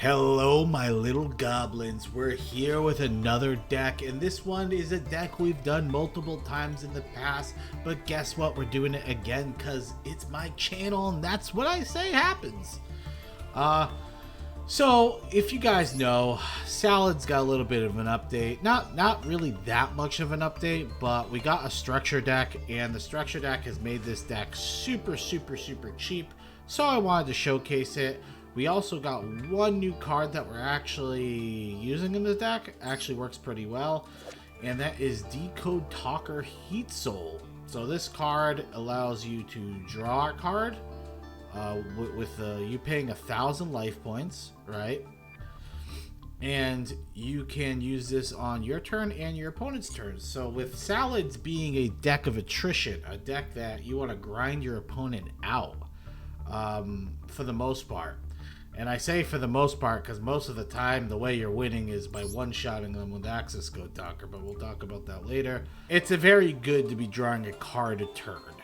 Hello my little goblins, we're here with another deck, and this one is a deck we've done multiple times in the past, but guess what, we're doing it again because it's my channel and that's what I say happens. So if you guys know, Salad's got a little bit of an update, not really that much of an update, but we got a structure deck, and the structure deck has made this deck super cheap, so I wanted to showcase it. We also got one new card that we're actually using in the deck. Actually works pretty well. And that is Decode Talker Heat Soul. So this card allows you to draw a card with you paying 1,000 life points, right? And you can use this on your turn and your opponent's turn. So with Salads being a deck of attrition, a deck that you want to grind your opponent out for the most part. And I say for the most part because most of the time the way you're winning is by one-shotting them with Access Code Talker, but we'll talk about that later. It's a very good to be drawing a card a turn,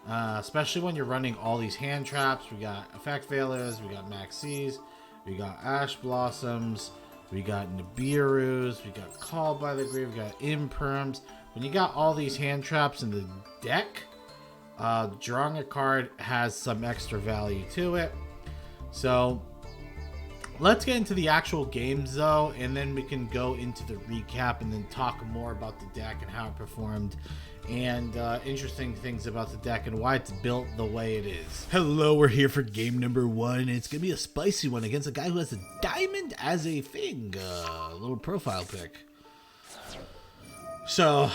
especially when you're running all these hand traps. We got Effect Failures, we got Maxis, we got Ash Blossoms, we got Nibiru's, we got Called by the Grave, we got Imperms. When you got all these hand traps in the deck, drawing a card has some extra value to it. So let's get into the actual games though, and then we can go into the recap and then talk more about the deck and how it performed and interesting things about the deck and why it's built the way it is. Hello, we're here for game number 1. It's gonna be a spicy one against a guy who has a diamond as a thing, a little profile pick. So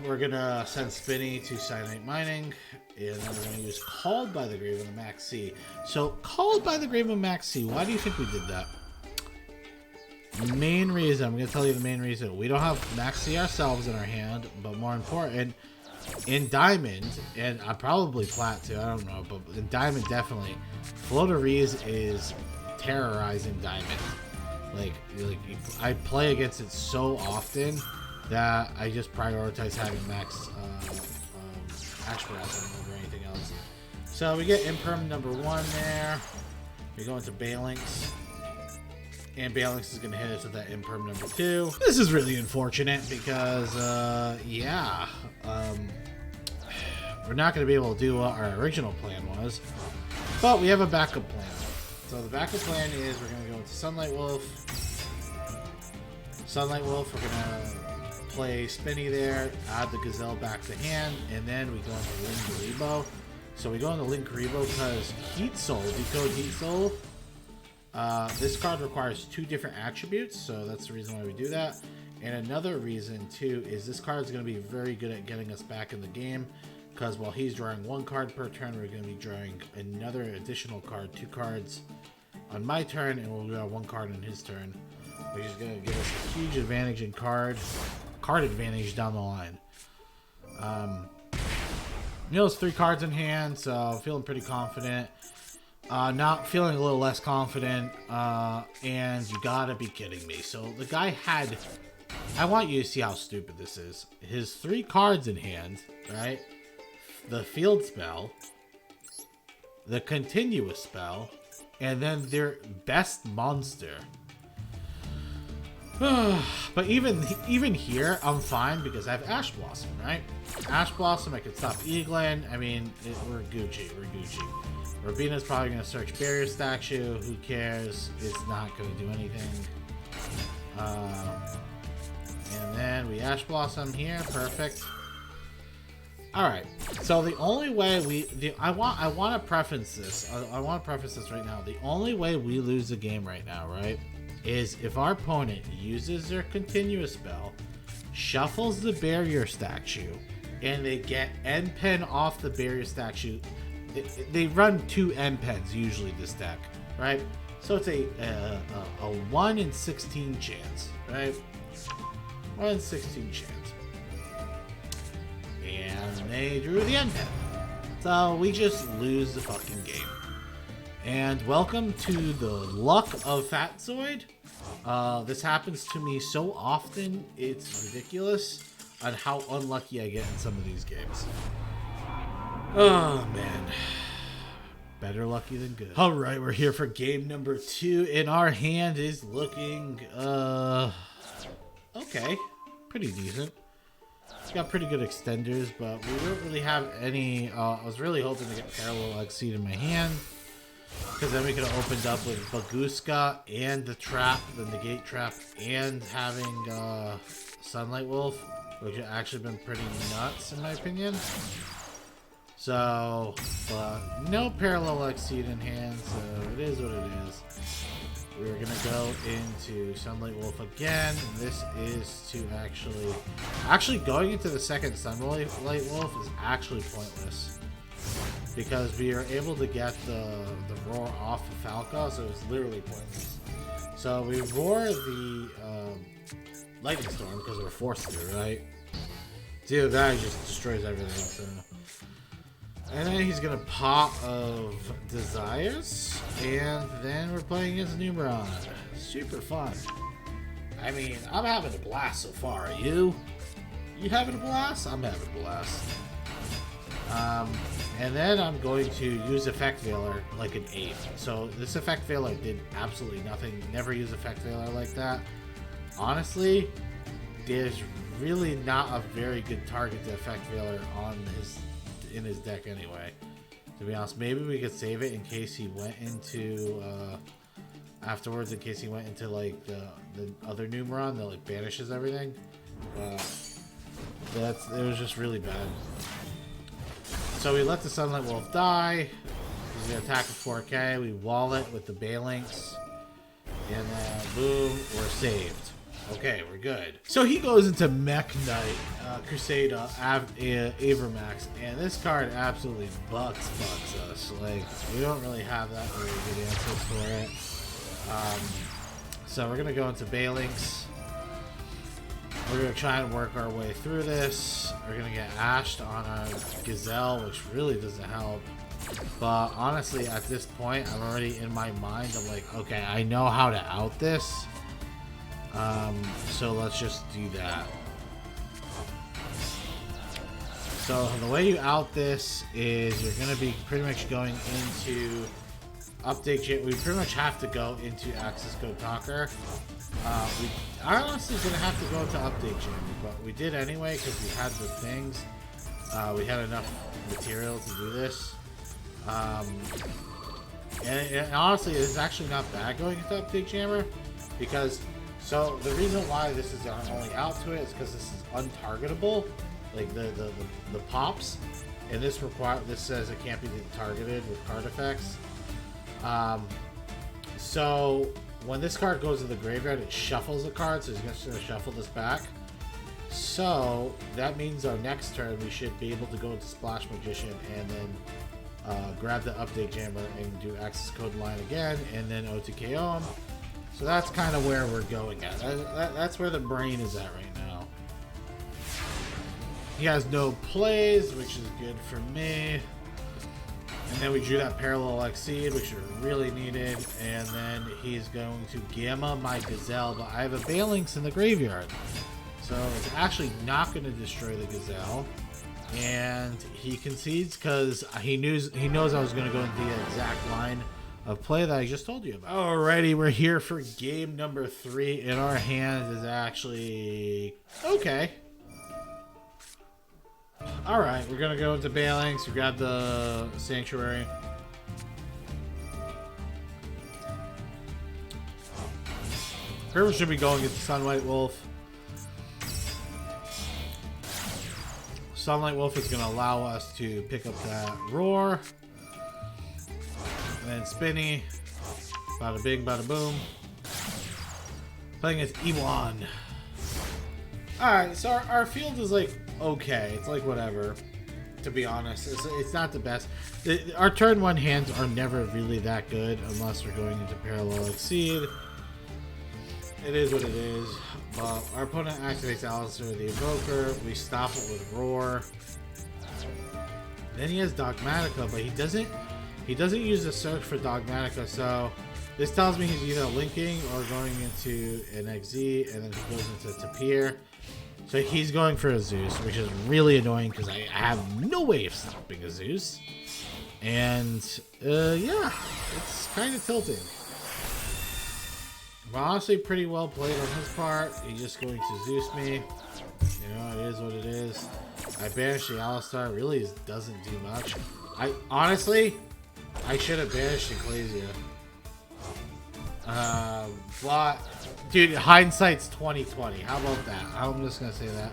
we're gonna send Spinny to Cyanite Mining, and then we're gonna use Called by the Grave on the Max C. So Called by the Grave on Max C, why do you think we did that? Main reason, I'm gonna tell you the main reason. We don't have Max C ourselves in our hand, but more important, in Diamond, and probably Plat too, I don't know, but in Diamond definitely, Floateries is terrorizing Diamond. Like I play against it so often that I just prioritize having Max Ash Blossom over anything else. So we get Imperm number 1 there. We go into Balinx. And Balinx is going to hit us with that Imperm number 2. This is really unfortunate because, yeah. We're not going to be able to do what our original plan was. But we have a backup plan. So the backup plan is we're going to go into Sunlight Wolf. Sunlight Wolf, we're going to play Spinny there, add the Gazelle back to hand, and then we go into Linkuriboh. So we go into Linkuriboh because Heat Soul, Decode Heat Soul, this card requires 2 different attributes, so that's the reason why we do that. And another reason too is this card is going to be very good at getting us back in the game, because while he's drawing 1 card per turn, we're going to be drawing another additional card, 2 cards on my turn, and we'll draw 1 card on his turn, which is going to give us a huge advantage in card advantage down the line. It's 3 cards in hand, so feeling pretty confident. Not feeling a little less confident, and you gotta be kidding me. So the guy had, I want you to see how stupid this is. His 3 cards in hand, right? The field spell, the continuous spell, and then their best monster. But even here, I'm fine because I have Ash Blossom, right? Ash Blossom, I could stop Eaglin. I mean, we're Gucci. Robina's probably going to search Barrier Statue. Who cares? It's not going to do anything. And then we Ash Blossom here. Perfect. Alright. So the only way I want to preface this. I want to preface this right now. The only way we lose the game right now, right, is if our opponent uses their continuous spell, shuffles the Barrier Statue, and they get end pen off the Barrier Statue. They run 2 end pens usually this deck, right? So it's a 1 in 16 chance, right? 1 in 16 chance. And they drew the end pen. So we just lose the fucking game. And welcome to the luck of Fatzoid. This happens to me so often, it's ridiculous on how unlucky I get in some of these games. Oh, man. Better lucky than good. All right, we're here for game number 2, and our hand is looking, okay. Pretty decent. It's got pretty good extenders, but we don't really have any. I was really hoping to get Parallel Exceed in my hand, because then we could have opened up with Baguska and the trap, the negate trap, and having Sunlight Wolf, which would actually been pretty nuts in my opinion. So, no Parallel Exceed in hand, so it is what it is. We're gonna go into Sunlight Wolf again. And this is to actually going into the second Sunlight Wolf is actually pointless, because we are able to get the roar off of Falco, so it's literally pointless. So we roar the Lightning Storm because we're forced to, right? Dude, that just destroys everything. So. And then he's gonna pop of Desires, and then we're playing against Numeron. Super fun. I mean, I'm having a blast so far. Are you? You having a blast? I'm having a blast. And then I'm going to use Effect Veiler like an 8. So this Effect Veiler did absolutely nothing. Never use Effect Veiler like that. Honestly, there's really not a very good target to Effect Veiler in his deck anyway. To be honest, maybe we could save it in case he went into afterwards, in case he went into like the other Numeron that like banishes everything. It was just really bad. So we let the Sunlight Wolf die. He's gonna attack with 4K. We wall it with the Balinks, and then boom, we're saved. Okay, we're good. So he goes into Mech Knight, Crusader, Avermax, and this card absolutely bucks us. Like, we don't really have that very good answers for it. So we're gonna go into Balinks. We're gonna try and work our way through this. We're gonna get ashed on our Gazelle, which really doesn't help. But honestly, at this point, I'm already in my mind. I'm like, okay, I know how to out this. So let's just do that. So the way you out this is you're going to be pretty much going into update. We pretty much have to go into Access Code Talker. We are honestly going to have to go into update Jammy, but we did anyway because we had the things. We had enough material to do this. And honestly, it's actually not bad going into update jammer, because so the reason why this is our only out to it is because this is untargetable, like the pops, and this says it can't be targeted with card effects. So when this card goes to the graveyard, it shuffles the card, so it's going to shuffle this back. So that means our next turn we should be able to go into Splash Magician and then grab the update jammer and do access code line again, and then OTKO him. So that's kind of where we're going at. That's where the brain is at right now. He has no plays, which is good for me. And then we drew that Parallel Exceed, which we really needed. And then he's going to Gamma my Gazelle, but I have a Balinks in the graveyard. So it's actually not going to destroy the Gazelle. And he concedes because he knows I was going to go into the exact line of play that I just told you about. Alrighty, we're here for game number 3, and our hand is actually okay. Alright, we're gonna go into Balinks. We got the Sanctuary. River should be going into Sunlight Wolf. Sunlight Wolf is going to allow us to pick up that Roar. And then Spinny. Bada bing, bada boom. Playing as Ewan. Alright, so our field is like okay. It's like whatever, to be honest. It's not the best. Our turn 1 hands are never really that good unless we're going into Parallel Exceed. It is what it is. But our opponent activates Alistair with the Evoker. We stop it with Roar. Then he has Dogmatica, but he doesn't use the search for Dogmatica, so this tells me he's either linking or going into an XZ, and then he goes into Tapir. So he's going for a Zeus, which is really annoying because I have no way of stopping a Zeus. And, yeah, it's kind of tilting. But honestly, pretty well played on his part. He's just going to Zeus me. You know, it is what it is. I banished the Alistar. Really doesn't do much. Honestly, I should have banished Ecclesia. But, dude, hindsight's 20/20. How about that? I'm just going to say that.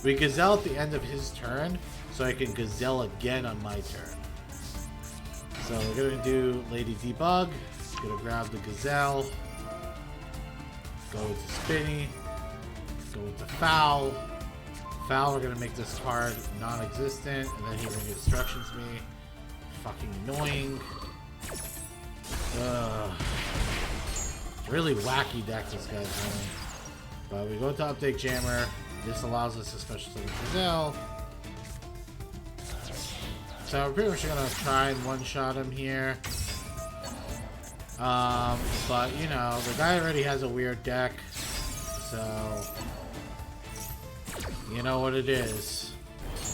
We Gazelle at the end of his turn, so I can Gazelle again on my turn. So we're going to do Lady Debug. Going to grab the Gazelle. Go into Spinny. Go into Foul. Foul, we're going to make this card non-existent, and then he brings instructions to me. Fucking annoying. Really wacky deck this guy's running. But we go to Update Jammer. This allows us to special summon Gazelle. So we're pretty much gonna try and one-shot him here. But you know, the guy already has a weird deck. So you know what it is.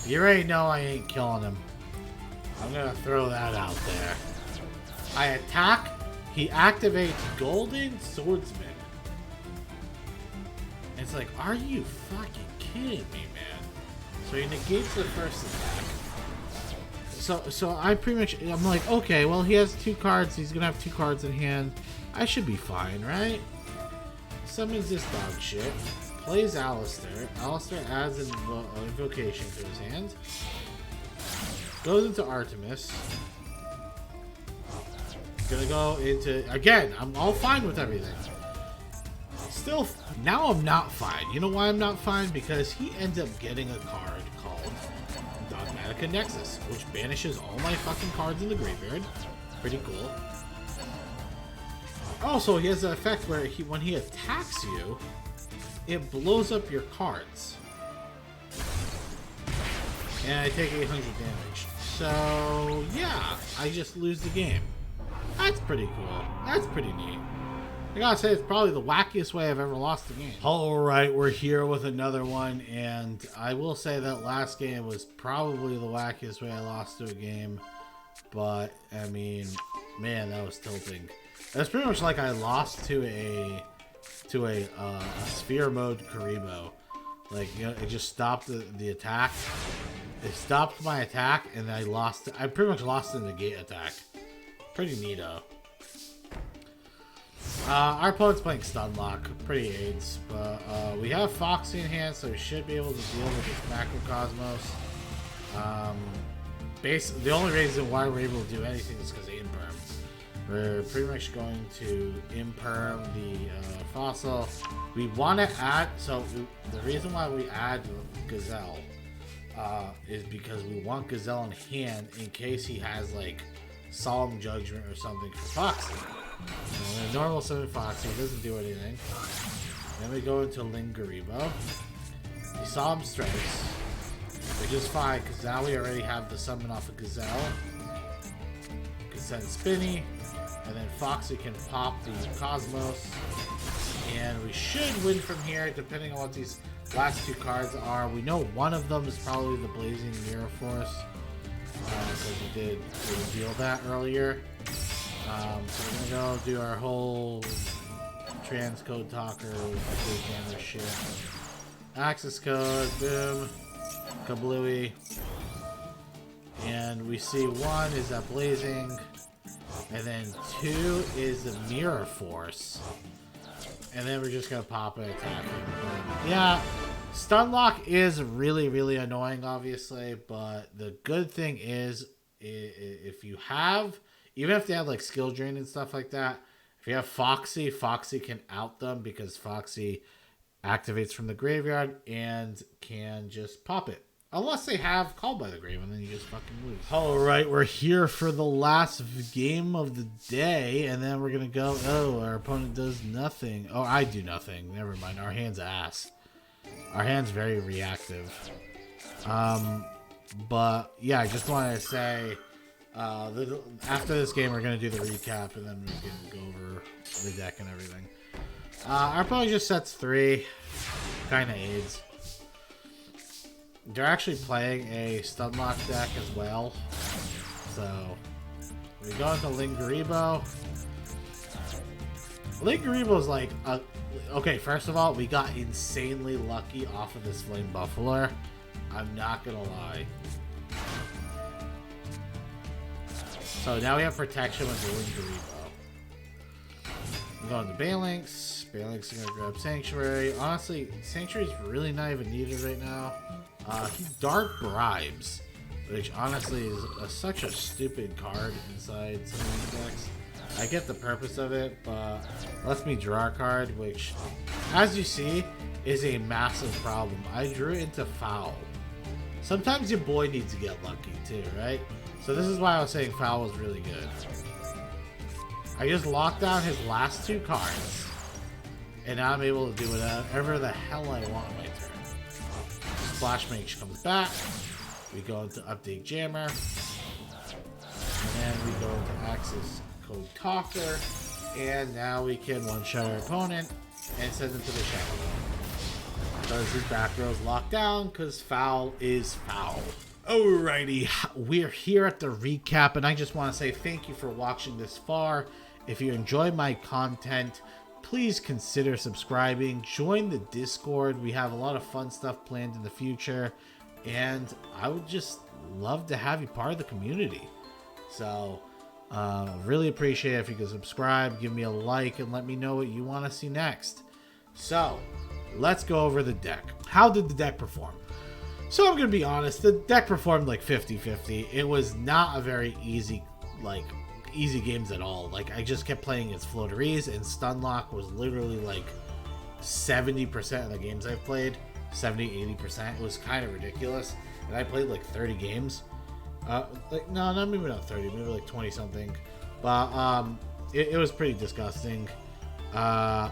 You already know I ain't killing him. I'm gonna throw that out there. I attack. He activates Golden Swordsman. It's like, are you fucking kidding me, man? So he negates the first attack. So I pretty much, I'm like, okay, well he has 2 cards. He's gonna have 2 cards in hand. I should be fine, right? Summons this dog shit. Plays Alistair. Alistair adds an invocation to his hand. Goes into Artemis. Gonna go into, again, I'm all fine with everything. Still, now I'm not fine. You know why I'm not fine? Because he ends up getting a card called Dogmatica Nexus, which banishes all my fucking cards in the graveyard. Pretty cool. Also, he has an effect where when he attacks you, it blows up your cards. And I take 800 damage. So, yeah, I just lose the game. That's pretty cool. That's pretty neat. I gotta say, it's probably the wackiest way I've ever lost the game. Alright, we're here with another one, and I will say that last game was probably the wackiest way I lost to a game. But, I mean, man, that was tilting. That's pretty much like I lost to a sphere mode Karibo. Like, you know, it just stopped the attack. It stopped my attack, and I pretty much lost the negate attack. Pretty neato. Our opponent's playing Stunlock, pretty AIDS, but we have Foxy in hand, so we should be able to deal with this Macrocosmos. The only reason why we're able to do anything is because of Imperm. We're pretty much going to Imperm the Fossil. We want to add, the reason why we add Gazelle is because we want Gazelle in hand in case he has like Solemn Judgment or something for Foxy. A normal summon Foxy, doesn't do anything. Then we go into Lingaribo. We Solemn Strikes, which is fine because now we already have the summon off of Gazelle. We can send Spinny, and then Foxy can pop the Cosmos. And we should win from here depending on what these last 2 cards are. We know one of them is probably the Blazing Mirror Force. Because we did reveal that earlier. So we're gonna go do our whole transcode talker camera shit. Access code, boom, kablooey. And we see 1 is that Blazing, and then 2 is the Mirror Force. And then we're just gonna pop it, attack him. Yeah. Stunlock is really, really annoying, obviously, but the good thing is, if you have, even if they have like skill drain and stuff like that, if you have Foxy, Foxy can out them because Foxy activates from the graveyard and can just pop it. Unless they have Called by the Grave, and then you just fucking lose. Alright, we're here for the last game of the day, and then we're gonna go, oh, our opponent does nothing. Oh, I do nothing. Never mind, our hand's ass. Our hand's very reactive. But yeah, I just wanted to say, after this game, we're going to do the recap, and then we can go over the deck and everything. Our opponent just sets 3. Kind of aids. They're actually playing a Stunlock deck as well. So, We go into Lingaribo. Lingaribo's like, okay, first of all, we got insanely lucky off of this Flame Buffalo. I'm not gonna lie. So now we have protection with the Lingaribo. I'm going to Balinx. Balinx is gonna grab Sanctuary. Honestly, Sanctuary's really not even needed right now. He Dark Bribes, which honestly is such a stupid card inside some of these decks. I get the purpose of it, but lets me draw a card, which, as you see, is a massive problem. I drew into Foul. Sometimes your boy needs to get lucky too, right? So this is why I was saying Foul was really good. I just locked down his last 2 cards, and now I'm able to do whatever the hell I want on my turn. Splash Mage comes back. We go into Update Jammer. And then we go into Access Code Talker. And now we can one-shot our opponent and send him to the shadow. Because his back row is locked down, because Foul is Foul. Alrighty, we're here at the recap, and I just want to say thank you for watching this far. If you enjoy my content, please consider subscribing. Join the Discord. We have a lot of fun stuff planned in the future, and I would just love to have you part of the community. So, really appreciate it if you could subscribe, give me a like, and let me know what you want to see next. So, let's go over the deck. How did the deck perform? So I'm going to be honest, the deck performed like 50-50. It was not a very easy games at all. Like, I just kept playing its Floateries, and Stunlock was literally like 70% of the games I've played. 70-80%. It was kind of ridiculous. And I played like 30 games. No, maybe not 30, maybe like 20 something. But it was pretty disgusting. The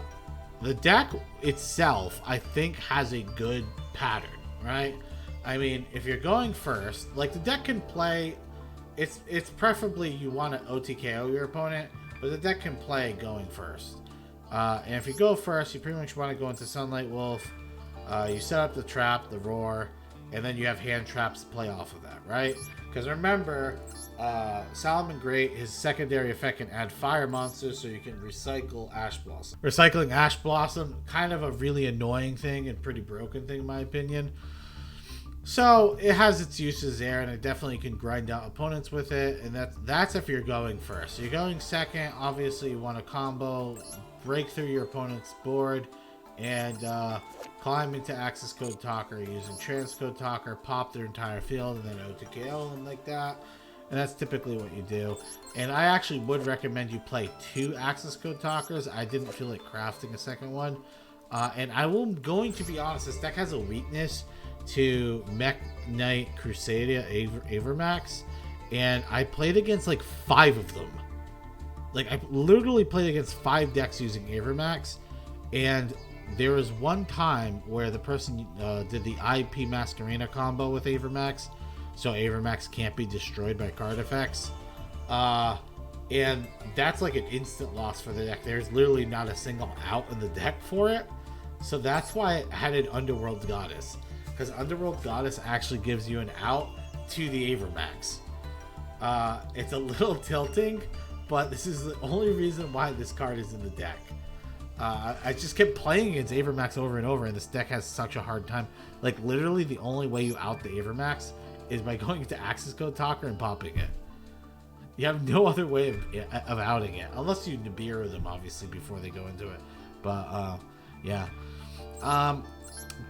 deck itself, I think, has a good pattern, right? I mean, if you're going first, like, the deck can play, it's preferably you want to OTKO your opponent, but the deck can play going first. And if you go first, you pretty much want to go into Sunlight Wolf. You set up the trap, the roar, and then you have hand traps to play off of that, right? Because remember, Salamangreat, his secondary effect can add fire monsters, so you can recycle Ash Blossom. Recycling Ash Blossom, kind of a really annoying thing and pretty broken thing in my opinion. So it has its uses there, and it definitely can grind out opponents with it, and that's if you're going first. So you're going second, obviously you want to combo, break through your opponent's board, and climb into Access Code Talker using Transcode Talker, pop their entire field, and then OTKO them like that. And that's typically what you do. And I actually would recommend you play 2 Access Code Talkers. I didn't feel like crafting a second one. And I'm going to be honest, this deck has a weakness to Mech Knight Crusadia Avermax. And I played against like 5 of them. Like, I literally played against 5 decks using Avermax. And there was one time where the person did the IP Masquerena combo with Avermax, so Avermax can't be destroyed by card effects. And that's like an instant loss for the deck. There's literally not a single out in the deck for it. So that's why I added Underworld Goddess. Because Underworld Goddess actually gives you an out to the Avermax. It's a little tilting, but this is the only reason why this card is in the deck. I just kept playing against Avermax over and over, and this deck has such a hard time. Like, literally the only way you out the Avermax is by going into Access Code Talker and popping it. You have no other way of outing it, unless you Nibiru them, obviously, before they go into it. But, yeah.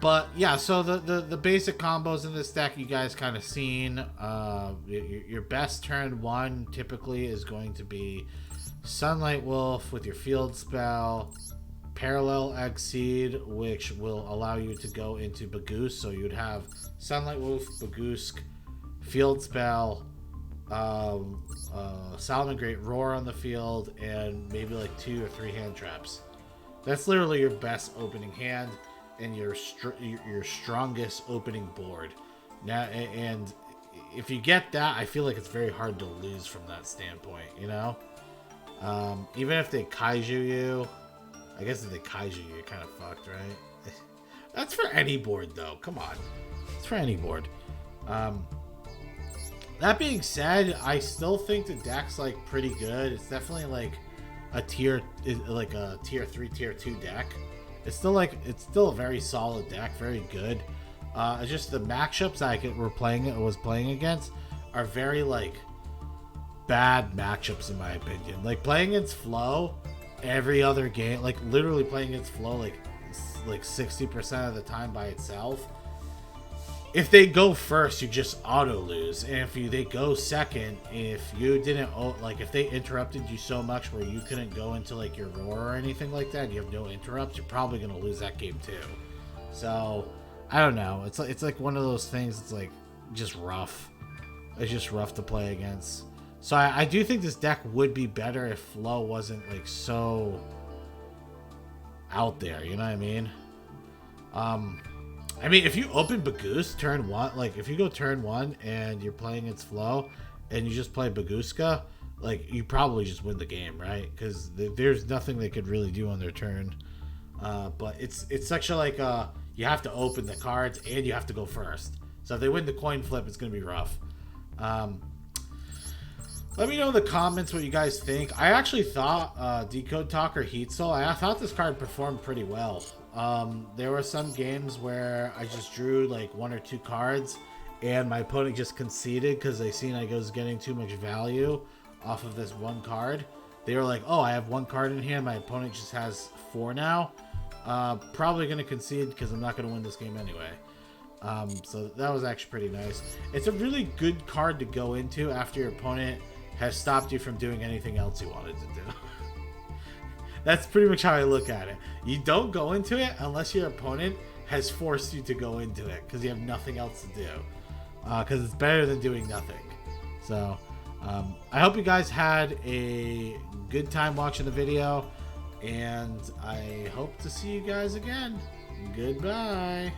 But, yeah, so the basic combos in this deck you guys kind of seen. Your best turn 1 typically is going to be Sunlight Wolf with your field spell, Parallel Exceed, which will allow you to go into Bagoosk. So you'd have Sunlight Wolf, Bagoosk, field spell, Salamangreat Roar on the field, and maybe like 2 or 3 hand traps. That's literally your best opening hand and your strongest opening board. Now, and if you get that, I feel like it's very hard to lose from that standpoint, you know? Even if they kaiju you, I guess if they kaiju you, you're kind of fucked, right? That's for any board, though. Come on. It's for any board. That being said, I still think the deck's like pretty good. It's definitely like a tier, like a tier 3, tier 2 deck. It's still a very solid deck, very good. It's just the matchups was playing against are very like bad matchups in my opinion. Like playing against Flo every other game, like literally playing against Flo like 60% of the time by itself. If they go first, you just auto lose, and if they go second, if you didn't like if they interrupted you so much where you couldn't go into like your roar or anything like that, and you have no interrupts, you're probably gonna lose that game too. So I don't know. It's like one of those things. It's like just rough. It's just rough to play against. So I do think this deck would be better if Flo wasn't like so out there. You know what I mean? I mean, if you open Bagoose turn 1, like if you go turn 1 and you're playing its Flow and you just play Bagooska, like you probably just win the game, right? Because there's nothing they could really do on their turn. But it's such a like you have to open the cards and you have to go first. So if they win the coin flip, it's gonna be rough. Let me know in the comments what you guys think. I actually thought Decode Talker Heat Soul, I thought this card performed pretty well. There were some games where I just drew like 1 or 2 cards and my opponent just conceded because they seen I was getting too much value off of this 1 card. They were like, oh, I have 1 card in hand, my opponent just has 4 now. Probably going to concede because I'm not going to win this game anyway. So that was actually pretty nice. It's a really good card to go into after your opponent has stopped you from doing anything else you wanted to do. That's pretty much how I look at it. You don't go into it unless your opponent has forced you to go into it because you have nothing else to do. Because it's better than doing nothing. So I hope you guys had a good time watching the video, and I hope to see you guys again. Goodbye.